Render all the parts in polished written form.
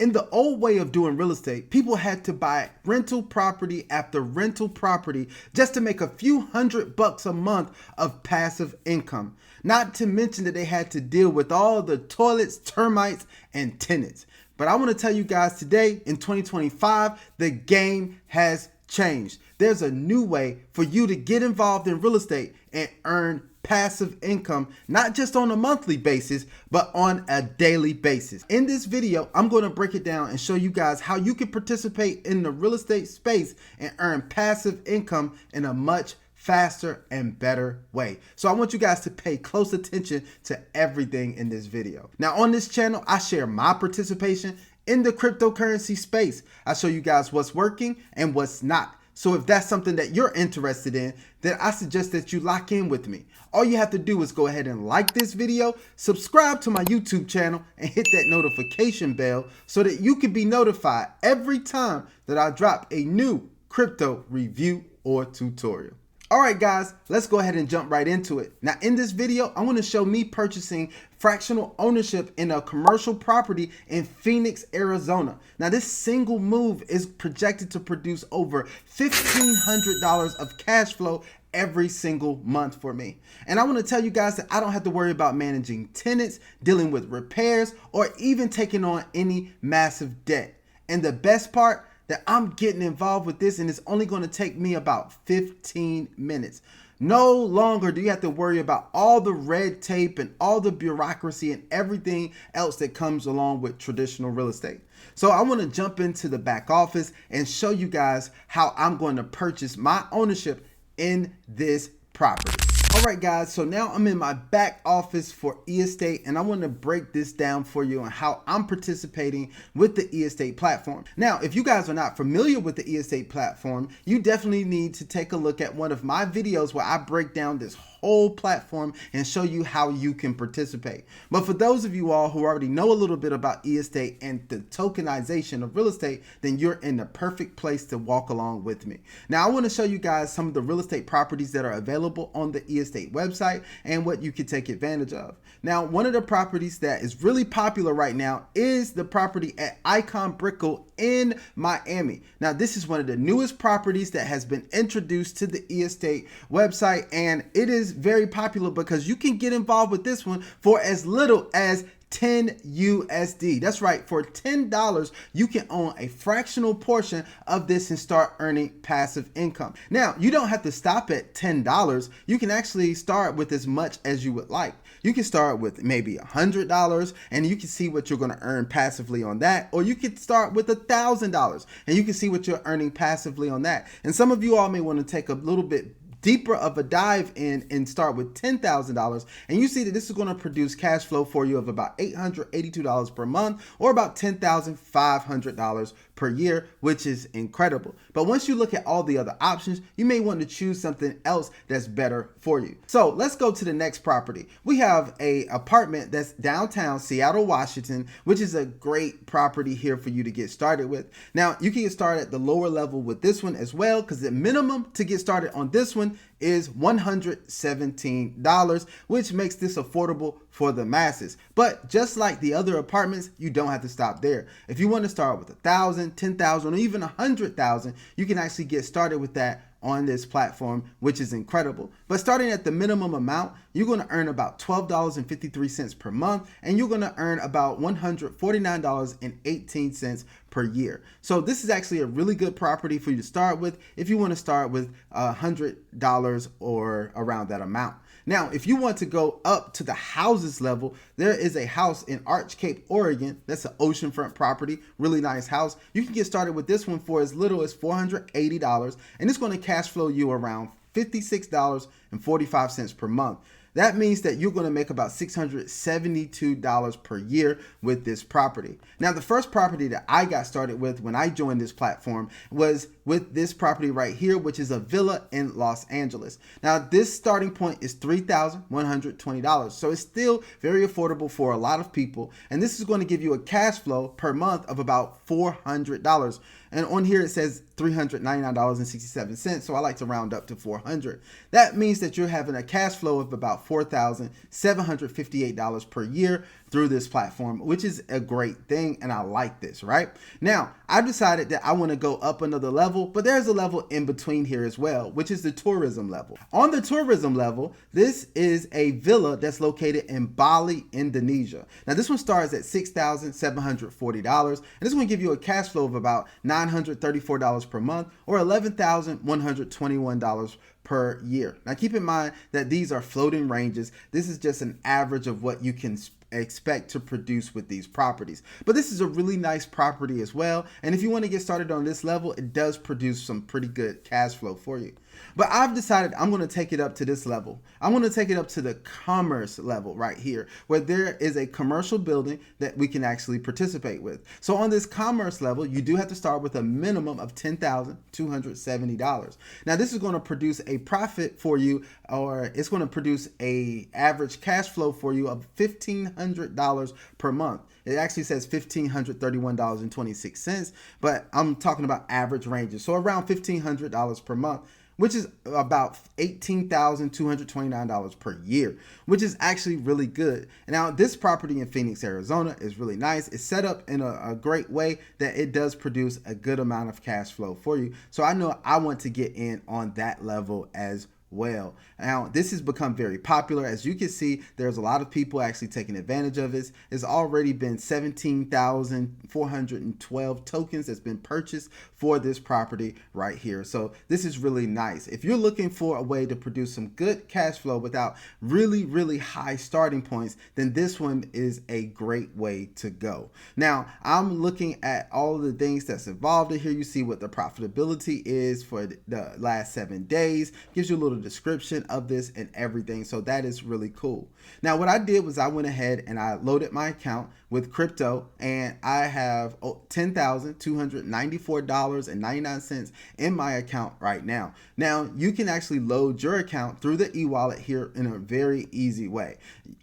In the old way of doing real estate, people had to buy rental property after rental property just to make a few $100 a month of passive income. Not to mention that they had to deal with all the toilets, termites, and tenants. But I want to tell you guys today, in 2025, the game has changed. There's a new way for you to get involved in real estate and earn passive income, not just on a monthly basis, but on a daily basis. In this video, I'm going to break it down and show you guys how you can participate in the real estate space and earn passive income in a much faster and better way. So I want you guys to pay close attention to everything in this video. Now on this channel, I share my participation in the cryptocurrency space. I show you guys what's working and what's not. So if that's something that you're interested in, then I suggest that you lock in with me. All you have to do is go ahead and like this video, subscribe to my YouTube channel, and hit that notification bell so that you can be notified every time that I drop a new crypto review or tutorial. All right, guys, let's go ahead and jump right into it. Now, in this video, I want to show me purchasing fractional ownership in a commercial property in Phoenix, Arizona. Now, this single move is projected to produce over $1,500 of cash flow every single month for me. And I want to tell you guys that I don't have to worry about managing tenants, dealing with repairs, or even taking on any massive debt. And the best part, that I'm getting involved with this, and it's only going to take me about 15 minutes. No longer do you have to worry about all the red tape and all the bureaucracy and everything else that comes along with traditional real estate. So I want to jump into the back office and show you guys how I'm going to purchase my ownership in this property. All right, guys, so now I'm in my back office for eEstate, and I want to break this down for you on how I'm participating with the eEstate platform. Now, if you guys are not familiar with the eEstate platform, you definitely need to take a look at one of my videos where I break down this whole platform and show you how you can participate. But for those of you all who already know a little bit about eEstate and the tokenization of real estate, then you're in the perfect place to walk along with me. Now, I want to show you guys some of the real estate properties that are available on the eEstate website and what you can take advantage of. Now, one of the properties that is really popular right now is the property at Icon Brickell in Miami. Now, this is one of the newest properties that has been introduced to the eEstate website, and it is very popular because you can get involved with this one for as little as 10 USD. That's right, for $10, you can own a fractional portion of this and start earning passive income. Now, you don't have to stop at $10. You can actually start with as much as you would like. You can start with maybe $100 and you can see what you're going to earn passively on that. Or you could start with $1,000 and you can see what you're earning passively on that. And some of you all may want to take a little bit deeper of a dive in and start with $10,000, and you see that this is going to produce cash flow for you of about $882 per month, or about $10,500 per year, which is incredible. But once you look at all the other options, you may want to choose something else that's better for you. So let's go to the next property. We have a apartment that's downtown Seattle, Washington, which is a great property here for you to get started with. Now, you can get started at the lower level with this one as well, because the minimum to get started on this one is $117, which makes this affordable for the masses. But just like the other apartments, you don't have to stop there. If you want to start with 1,000, 10,000, or even 100,000, you can actually get started with that on this platform, which is incredible. But starting at the minimum amount, you're going to earn about $12.53 per month, and you're going to earn about $149.18 per year. So this is actually a really good property for you to start with if you want to start with $100 or around that amount. Now, if you want to go up to the houses level, there is a house in Arch Cape, Oregon. That's an oceanfront property, really nice house. You can get started with this one for as little as $480, and it's going to cash flow you around $56.45 per month. That means that you're going to make about $672 per year with this property. Now, the first property that I got started with when I joined this platform was with this property right here, which is a villa in Los Angeles. Now, this starting point is $3,120. So it's still very affordable for a lot of people. And this is going to give you a cash flow per month of about $400. And on here it says $399.67. So I like to round up to 400. That means that you're having a cash flow of about $4,758 per year through this platform, which is a great thing. And I like this, right? Now, I've decided that I want to go up another level, but there's a level in between here as well, which is the tourism level. On the tourism level, this is a villa that's located in Bali, Indonesia. Now, this one starts at $6,740, and this one give you a cash flow of about $934 per month or $11,121 per year. Now, keep in mind that these are floating ranges. This is just an average of what you can expect to produce with these properties. But this is a really nice property as well. And if you want to get started on this level, it does produce some pretty good cash flow for you. But I've decided I'm going to take it up to this level. I'm going to take it up to the commerce level right here, where there is a commercial building that we can actually participate with. So on this commerce level, you do have to start with a minimum of $10,270. Now, this is going to produce a profit for you, or it's going to produce a average cash flow for you of $1,500 per month. It actually says $1,531.26, but I'm talking about average ranges. So around $1,500 per month, which is about $18,229 per year, which is actually really good. Now, this property in Phoenix, Arizona is really nice. It's set up in a great way that it does produce a good amount of cash flow for you. So I know I want to get in on that level as well. Now, this has become very popular. As you can see, there's a lot of people actually taking advantage of this. It's already been 17,412 tokens that's been purchased for this property right here. So this is really nice. If you're looking for a way to produce some good cash flow without really high starting points, then this one is a great way to go. Now, I'm looking at all of the things that's involved in here. You see what the profitability is for the last 7 days. Gives you a little description of this and everything. So that is really cool. Now, what I did was I went ahead and I loaded my account with crypto, and I have $10,294.99 in my account right now. Now, you can actually load your account through the e-wallet here in a very easy way.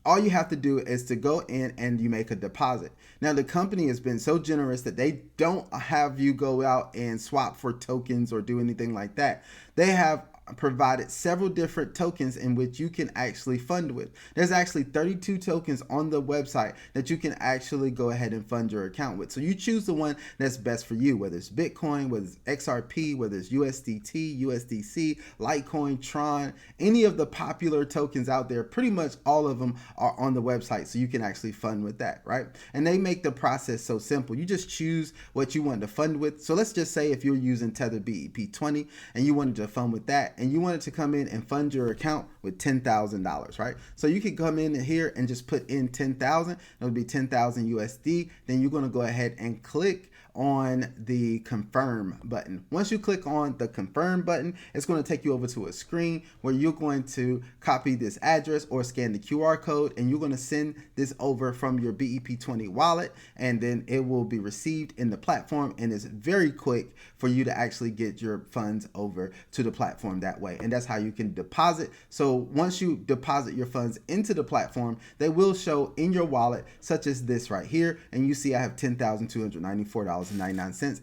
All you have to do is to go in and you make a deposit. Now, the company has been so generous that they don't have you go out and swap for tokens or do anything like that. They have provided several different tokens in which you can actually fund with. There's actually 32 tokens on the website that you can actually go ahead and fund your account with. So you choose the one that's best for you, whether it's Bitcoin, whether it's XRP, whether it's USDT, USDC, Litecoin, Tron, any of the popular tokens out there. Pretty much all of them are on the website, so you can actually fund with that, right? And they make the process so simple. You just choose what you want to fund with. So let's just say if you're using Tether BEP20 and you wanted to fund with that, and you wanted to come in and fund your account with $10,000, right? So you can come in here and just put in 10,000. It'll be 10,000 USD. Then you're going to go ahead and click on the confirm button. Once you click on the confirm button, it's going to take you over to a screen where you're going to copy this address or scan the QR code, and you're going to send this over from your BEP20 wallet, and then it will be received in the platform, and it's very quick for you to actually get your funds over to the platform that way. And that's how you can deposit. So once you deposit your funds into the platform, they will show in your wallet, such as this right here, and you see I have $10,294.99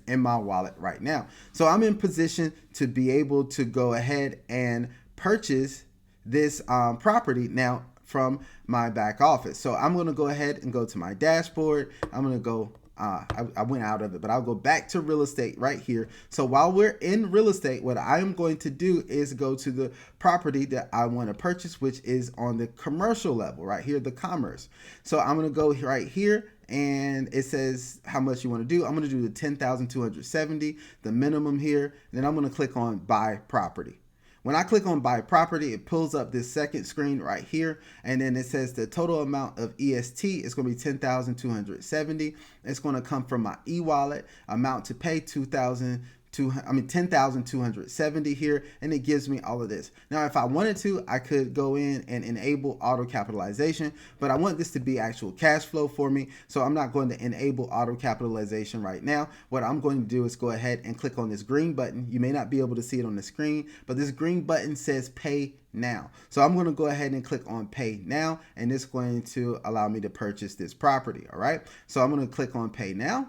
in my wallet right now. So I'm in position to be able to go ahead and purchase this property now from my back office. So I'm going to go ahead and go to my dashboard. I'm going to go I went out of it, but I'll go back to real estate right here. So while we're in real estate, what I am going to do is go to the property that I want to purchase, which is on the commercial level right here, the commerce. So I'm going to go right here, and it says how much you want to do. I'm going to do the 10,270, the minimum here. And then I'm going to click on buy property. When I click on buy property, it pulls up this second screen right here, and then it says the total amount of EST is going to be 10,270. It's going to come from my e-wallet. Amount to pay 10,270 here, and it gives me all of this. Now, if I wanted to, I could go in and enable auto capitalization, but I want this to be actual cash flow for me, so I'm not going to enable auto capitalization right now. What I'm going to do is go ahead and click on this green button. You may not be able to see it on the screen, but this green button says pay now. So I'm going to go ahead and click on pay now, and it's going to allow me to purchase this property. All right, so I'm going to click on pay now.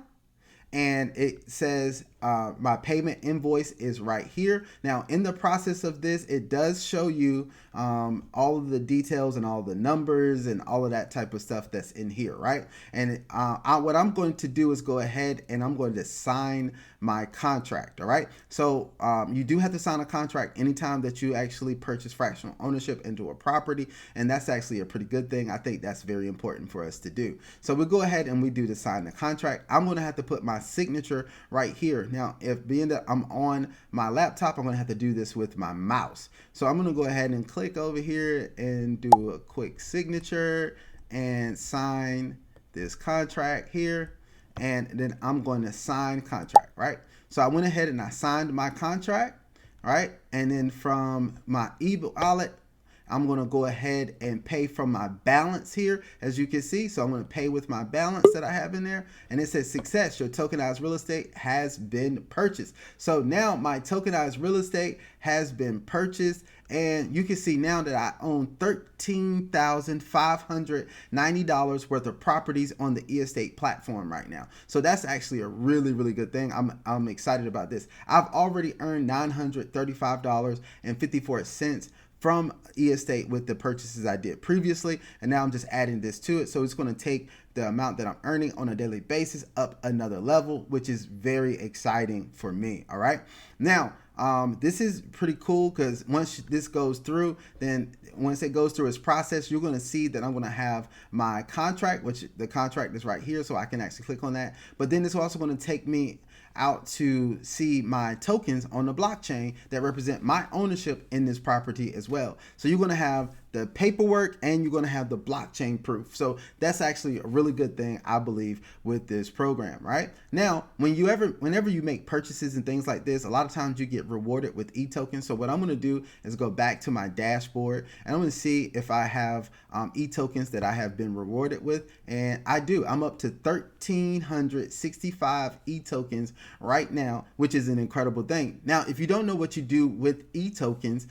And it says my payment invoice is right here. Now, in the process of this, it does show you all of the details and all the numbers and all of that type of stuff that's in here, right? And what I'm going to do is go ahead and I'm going to sign my contract. All right. So you do have to sign a contract anytime that you actually purchase fractional ownership into a property. And that's actually a pretty good thing. I think that's very important for us to do. So we'll go ahead and we do to sign the contract. I'm going to have to put my signature right here. Now, if being that I'm on my laptop, I'm going to have to do this with my mouse. So I'm going to go ahead and click over here and do a quick signature and sign this contract here. And then I'm going to sign contract, right? So I went ahead and I signed my contract, right? And then from my e-wallet, I'm going to go ahead and pay from my balance here, as you can see. So I'm going to pay with my balance that I have in there. And it says success, your tokenized real estate has been purchased. So now my tokenized real estate has been purchased. And you can see now that I own $13,590 worth of properties on the eEstate platform right now. So that's actually a really, really good thing. I'm excited about this. I've already earned $935.54 from eEstate with the purchases I did previously, and now I'm just adding this to it. So it's going to take the amount that I'm earning on a daily basis up another level, which is very exciting for me. All right. Now, this is pretty cool because once this goes through, then once it goes through its process, you're going to see that I'm going to have my contract, which the contract is right here. So I can actually click on that. But then it's also going to take me out to see my tokens on the blockchain that represent my ownership in this property as well. So you're going to have the paperwork and you're going to have the blockchain proof. So that's actually a really good thing, I believe, with this program, right? Now, whenever you make purchases and things like this, a lot of times you get rewarded with e-tokens. So what I'm going to do is go back to my dashboard and I'm going to see if I have e-tokens that I have been rewarded with. And I do. I'm up to 1,365 e-tokens right now, which is an incredible thing. Now, if you don't know what you do with e-tokens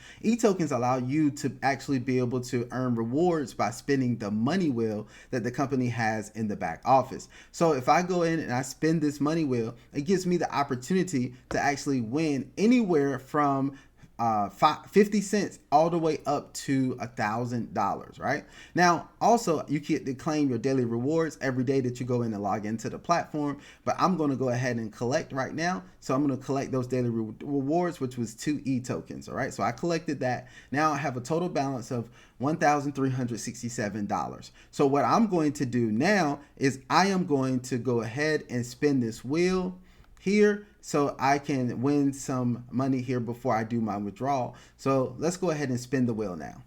allow you to actually be able to earn rewards by spinning the money wheel that the company has in the back office. So if I go in and I spin this money wheel, it gives me the opportunity to actually win anywhere from 50 cents all the way up to $1,000, right? Now, also you get to claim your daily rewards every day that you go in and log into the platform, but I'm going to go ahead and collect right now. So I'm going to collect those daily rewards, which was 2 e-tokens. All right. So I collected that. Now I have a total balance of $1,367. So what I'm going to do now is I am going to go ahead and spin this wheel here so I can win some money here before I do my withdrawal. So let's go ahead and spin the wheel now.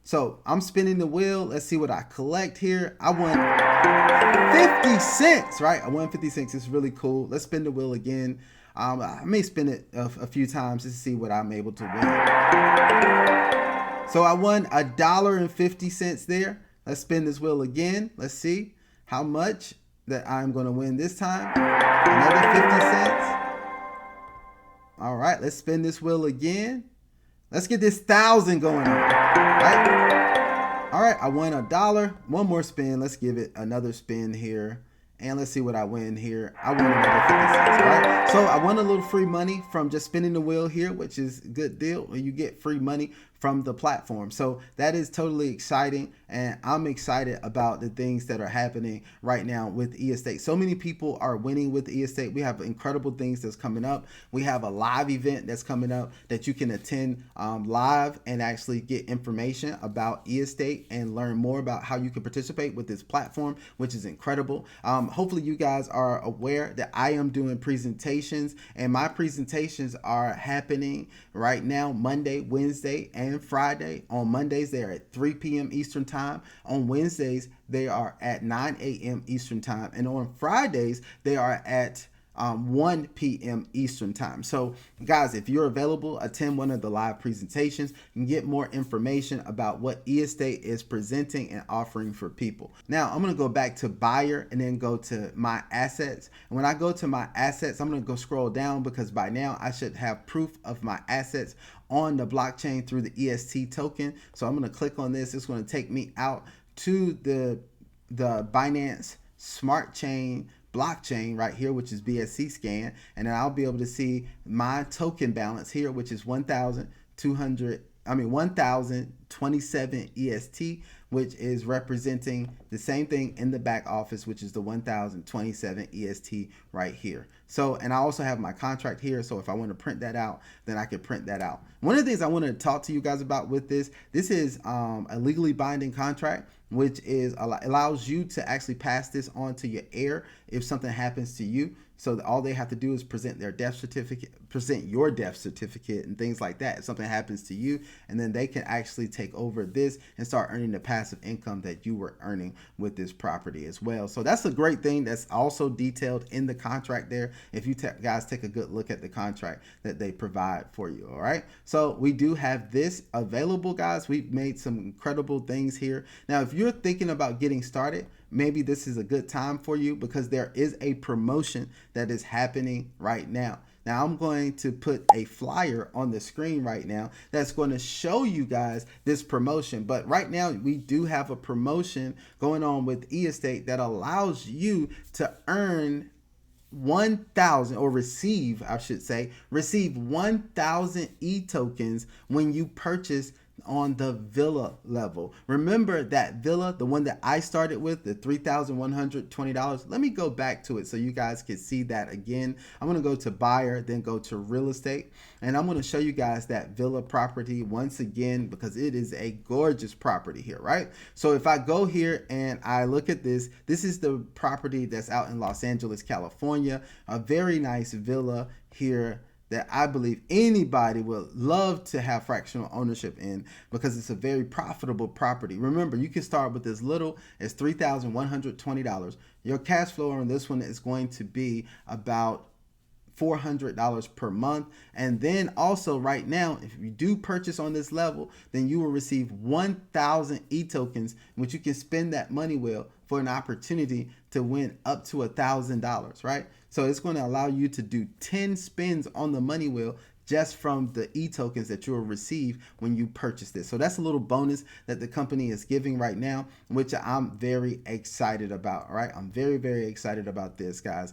So I'm spinning the wheel. Let's see what I collect here. I won 50 cents, right? I won 50 cents. It's really cool. Let's spin the wheel again. I may spin it a few times to see what I'm able to win. So I won $1.50 there. Let's spin this wheel again. Let's see how much that I'm going to win this time. Another 50 cents. All right, let's spin this wheel again. Let's get this 1,000 going on. Right? All right, I won $1. One more spin. Let's give it another spin here. And let's see what I win here. I won another 50 cents. All right. So I won a little free money from just spinning the wheel here, which is a good deal. You get free money from the platform. So that is totally exciting. And I'm excited about the things that are happening right now with eEstate. So many people are winning with eEstate. We have incredible things that's coming up. We have a live event that's coming up that you can attend live and actually get information about eEstate and learn more about how you can participate with this platform, which is incredible. Hopefully you guys are aware that I am doing presentations, and my presentations are happening right now, Monday, Wednesday, and Friday. On Mondays, they are at 3 p.m. Eastern Time. On Wednesdays, they are at 9 a.m. Eastern Time. And on Fridays, they are at 1 p.m. Eastern Time. So guys, if you're available, attend one of the live presentations and get more information about what eEstate is presenting and offering for people. Now I'm going to go back to buyer and then go to my assets. And when I go to my assets, I'm going to go scroll down because by now I should have proof of my assets on the blockchain through the EST token. So I'm going to click on this. It's going to take me out to the Binance Smart Chain blockchain right here, which is BSC scan, and then I'll be able to see my token balance here, which is 1027 EST, which is representing the same thing in the back office, which is the 1027 EST right here. So, and I also have my contract here. So if I want to print that out, then I can print that out. One of the things I want to talk to you guys about with this is a legally binding contract, which is allows you to actually pass this on to your heir if something happens to you. So all they have to do is present your death certificate and things like that if something happens to you, and then they can actually take over this and start earning the passive income that you were earning with this property as well. So that's a great thing that's also detailed in the contract there. If you guys take a good look at the contract that they provide for you. All right, so we do have this available, guys. We've made some incredible things here. Now if you're thinking about getting started, maybe this is a good time for you because there is a promotion that is happening right now. Now I'm going to put a flyer on the screen right now that's going to show you guys this promotion. But right now we do have a promotion going on with eEstate that allows you to earn 1,000 or receive 1,000 e-tokens when you purchase on the villa level. Remember that villa, the one that I started with, the $3,120. Let me go back to it so you guys can see that again. I'm going to go to buyer, then go to real estate, and I'm going to show you guys that villa property once again because it is a gorgeous property here, right? So if I go here and I look at this is the property that's out in Los Angeles, California, a very nice villa here that I believe anybody would love to have fractional ownership in because it's a very profitable property. Remember, you can start with as little as $3,120. Your cash flow on this one is going to be about $400 per month. And then also right now, if you do purchase on this level, then you will receive 1,000 e-tokens, which you can spend that money well for an opportunity to win up to $1,000, right? So it's going to allow you to do 10 spins on the money wheel just from the e-tokens that you'll receive when you purchase this. So that's a little bonus that the company is giving right now, which I'm very excited about, right? I'm very, very excited about this, guys.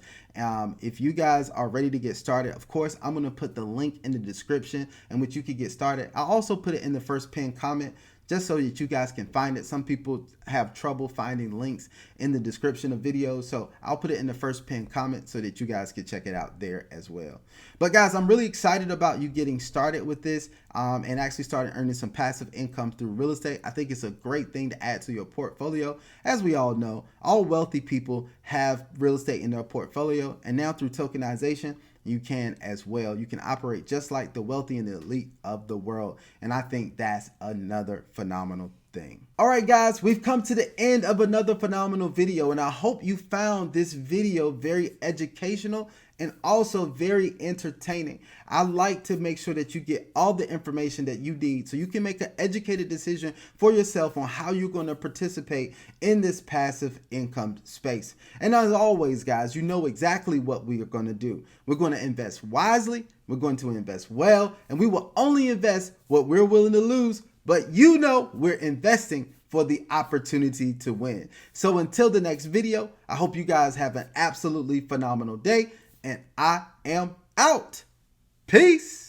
If you guys are ready to get started, of course, I'm going to put the link in the description in which you can get started. I'll also put it in the first pinned comment just so that you guys can find it. Some people have trouble finding links in the description of videos, so I'll put it in the first pinned comment so that you guys can check it out there as well. But guys, I'm really excited about you getting started with this and actually starting earning some passive income through real estate. I think it's a great thing to add to your portfolio. As we all know, all wealthy people have real estate in their portfolio, and now through tokenization, you can as well. You can operate just like the wealthy and the elite of the world. And I think that's another phenomenal thing. All right, guys, we've come to the end of another phenomenal video, and I hope you found this video very educational and also very entertaining. I like to make sure that you get all the information that you need so you can make an educated decision for yourself on how you're going to participate in this passive income space. And as always, guys, you know exactly what we are going to do. We're going to invest wisely, we're going to invest well, and we will only invest what we're willing to lose, but you know we're investing for the opportunity to win. So until the next video, I hope you guys have an absolutely phenomenal day, and I am out. Peace.